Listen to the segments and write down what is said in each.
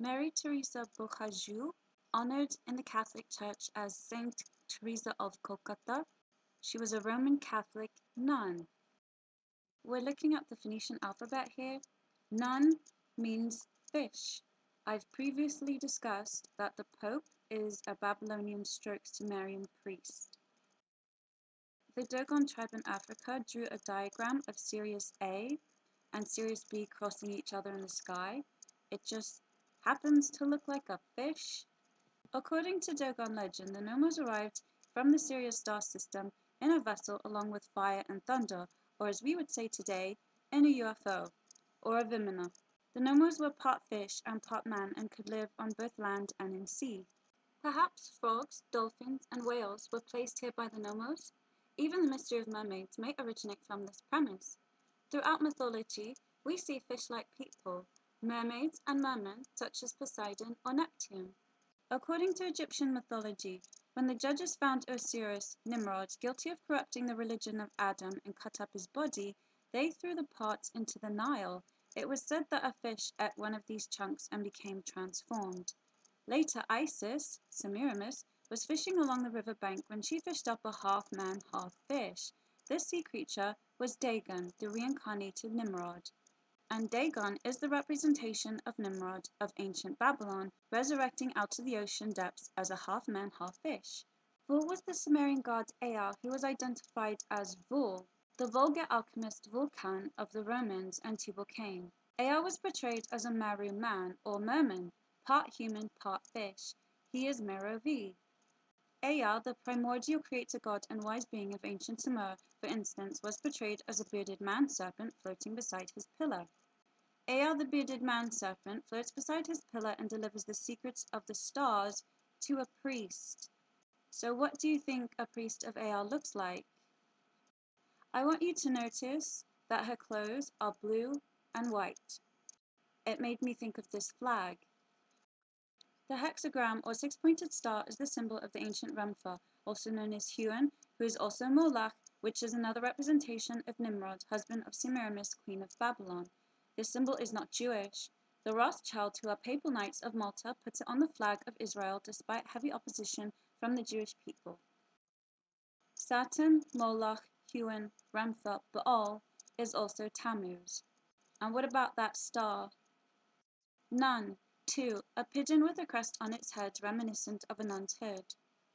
Mary Teresa Boccaju, honored in the Catholic Church as Saint Teresa of Calcutta. She was a Roman Catholic nun. We're looking at the Phoenician alphabet here. Nun means fish. I've previously discussed that the Pope is a Babylonian stroke Sumerian priest. The Dogon tribe in Africa drew a diagram of Sirius A and Sirius B crossing each other in the sky. It just happens to look like a fish. According to Dagon legend, the Nomos arrived from the Sirius star system in a vessel along with fire and thunder, or as we would say today, in a UFO, or a Vimana. The Nomos were part fish and part man and could live on both land and in sea. Perhaps frogs, dolphins, and whales were placed here by the Nomos. Even the mystery of mermaids may originate from this premise. Throughout mythology, we see fish-like people, mermaids and mermen such as Poseidon or Neptune. According to Egyptian mythology, when the judges found Osiris, Nimrod, guilty of corrupting the religion of Adam and cut up his body, they threw the parts into the Nile. It was said that a fish ate one of these chunks and became transformed. Later, Isis, Semiramis, was fishing along the river bank when she fished up a half-man, half-fish. This sea creature was Dagon, the reincarnated Nimrod. And Dagon is the representation of Nimrod of ancient Babylon, resurrecting out of the ocean depths as a half-man, half-fish. Vul was the Sumerian god Ea, who was identified as Vul, the vulgar alchemist Vulcan of the Romans and Tubal-Cain. Ea was portrayed as a Meru man or merman, part human, part fish. He is Merovi. Ea, the primordial creator god and wise being of ancient Sumer, for instance, was portrayed as a bearded man-serpent floating beside his pillar. Ea, the bearded man-serpent, floats beside his pillar and delivers the secrets of the stars to a priest. So what do you think a priest of Ea looks like? I want you to notice that her clothes are blue and white. It made me think of this flag. The hexagram or six-pointed star is the symbol of the ancient Ramphah, also known as Huon, who is also Molech, which is another representation of Nimrod, husband of Semiramis, queen of Babylon. This symbol is not Jewish. The Rothschilds, who are papal knights of Malta, put it on the flag of Israel despite heavy opposition from the Jewish people. Saturn, Moloch, Huon, Ramphah, Baal is also Tammuz. And what about that star? Nun, 2. A pigeon with a crest on its head reminiscent of a nun's hood.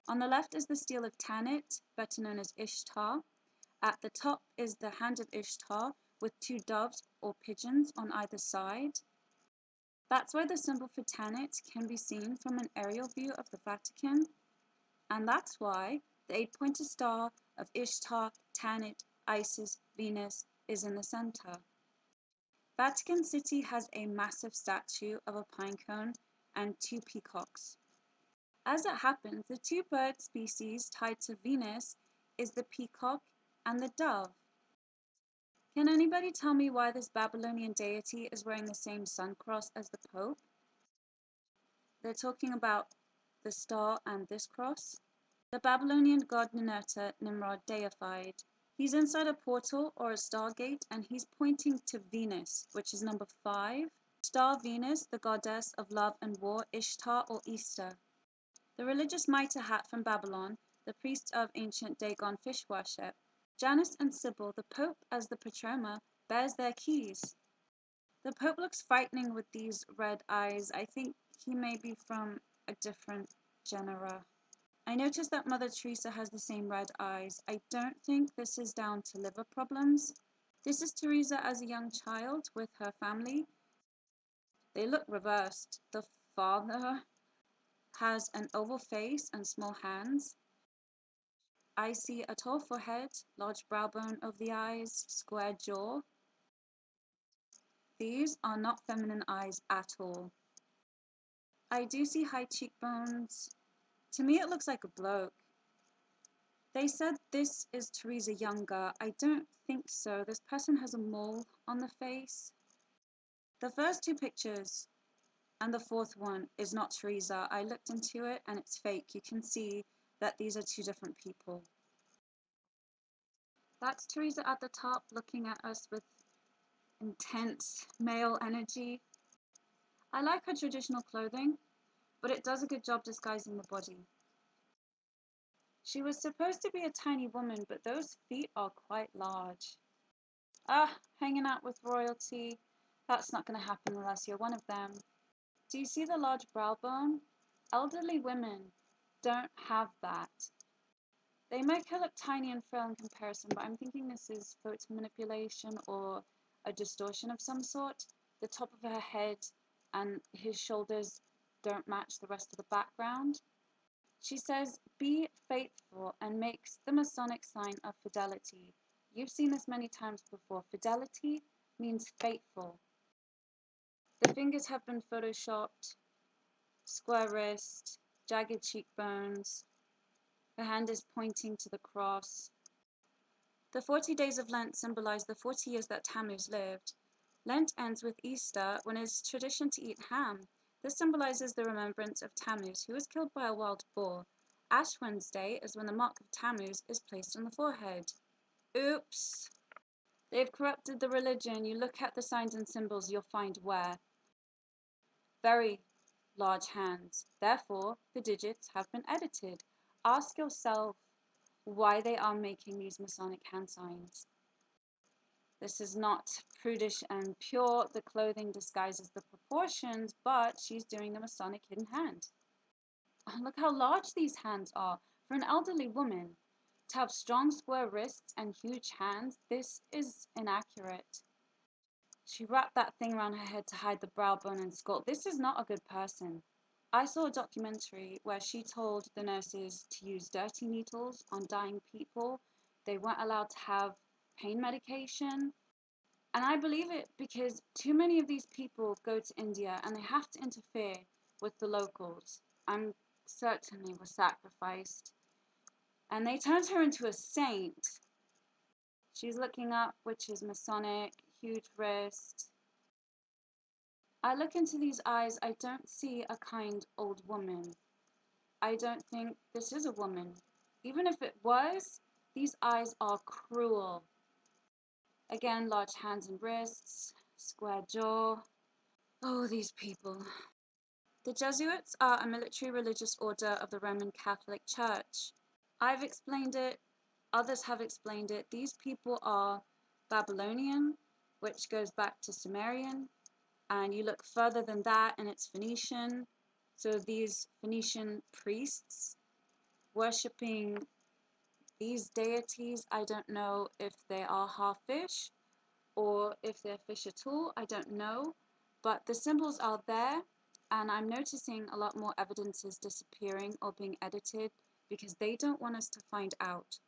On the left is the stele of Tanit, better known as Ishtar. At the top is the hand of Ishtar with two doves or pigeons on either side. That's why the symbol for Tanit can be seen from an aerial view of the Vatican. And that's why the eight-pointed star of Ishtar, Tanit, Isis, Venus is in the center. Vatican City has a massive statue of a pine cone and two peacocks. As it happens, the two bird species tied to Venus is the peacock and the dove. Can anybody tell me why this Babylonian deity is wearing the same sun cross as the Pope? They're talking about the star and this cross. The Babylonian god Ninurta, Nimrod deified. He's inside a portal or a stargate and he's pointing to Venus, which is number 5. Star Venus, the goddess of love and war, Ishtar or Easter. The religious mitre hat from Babylon, the priests of ancient Dagon fish worship. Janus and Sibyl, the Pope as the patrona, bears their keys. The Pope looks frightening with these red eyes. I think he may be from a different genera. I noticed that Mother Teresa has the same red eyes. I don't think this is down to liver problems. This is Teresa as a young child with her family. They look reversed. The father has an oval face and small hands. I see a tall forehead, large brow bone over the eyes, square jaw. These are not feminine eyes at all. I do see high cheekbones. To me it looks like a bloke. They said this is Teresa younger. I don't think so. This person has a mole on the face. The first two pictures and the fourth one is not Teresa. I looked into it and it's fake. You can see that these are two different people. That's Teresa at the top looking at us with intense male energy. I like her traditional clothing, but it does a good job disguising the body. She was supposed to be a tiny woman, but those feet are quite large. Ah, hanging out with royalty. That's not going to happen unless you're one of them. Do you see the large brow bone? Elderly women don't have that. They make her look tiny and frail in comparison, but I'm thinking this is photo manipulation or a distortion of some sort. The top of her head and his shoulders don't match the rest of the background. She says, "Be faithful," and makes the Masonic sign of fidelity. You've seen this many times before. Fidelity means faithful. The fingers have been photoshopped, square wrist, jagged cheekbones. Her hand is pointing to the cross. The 40 days of Lent symbolize the 40 years that Tammuz lived. Lent ends with Easter, when it is tradition to eat ham. This symbolizes the remembrance of Tammuz, who was killed by a wild boar. Ash Wednesday is when the mark of Tammuz is placed on the forehead. Oops! They've corrupted the religion. You look at the signs and symbols, you'll find where. Very large hands. Therefore, the digits have been edited. Ask yourself why they are making these Masonic hand signs. This is not prudish and pure. The clothing disguises the proportions, but she's doing the Masonic hidden hand. Oh, look how large these hands are. For an elderly woman, to have strong square wrists and huge hands, this is inaccurate. She wrapped that thing around her head to hide the brow bone and skull. This is not a good person. I saw a documentary where she told the nurses to use dirty needles on dying people. They weren't allowed to have pain medication. And I believe it because too many of these people go to India and they have to interfere with the locals. I'm certainly was sacrificed. And they turned her into a saint. She's looking up, which is Masonic, huge wrist. I look into these eyes, I don't see a kind old woman. I don't think this is a woman. Even if it was, these eyes are cruel. Again, large hands and wrists, square jaw. Oh, these people. The Jesuits are a military religious order of the Roman Catholic Church. I've explained it, others have explained it. These people are Babylonian, which goes back to Sumerian, and you look further than that and it's Phoenician. So these Phoenician priests worshipping these deities, I don't know if they are half fish or if they're fish at all, I don't know. But the symbols are there, and I'm noticing a lot more evidence is disappearing or being edited because they don't want us to find out.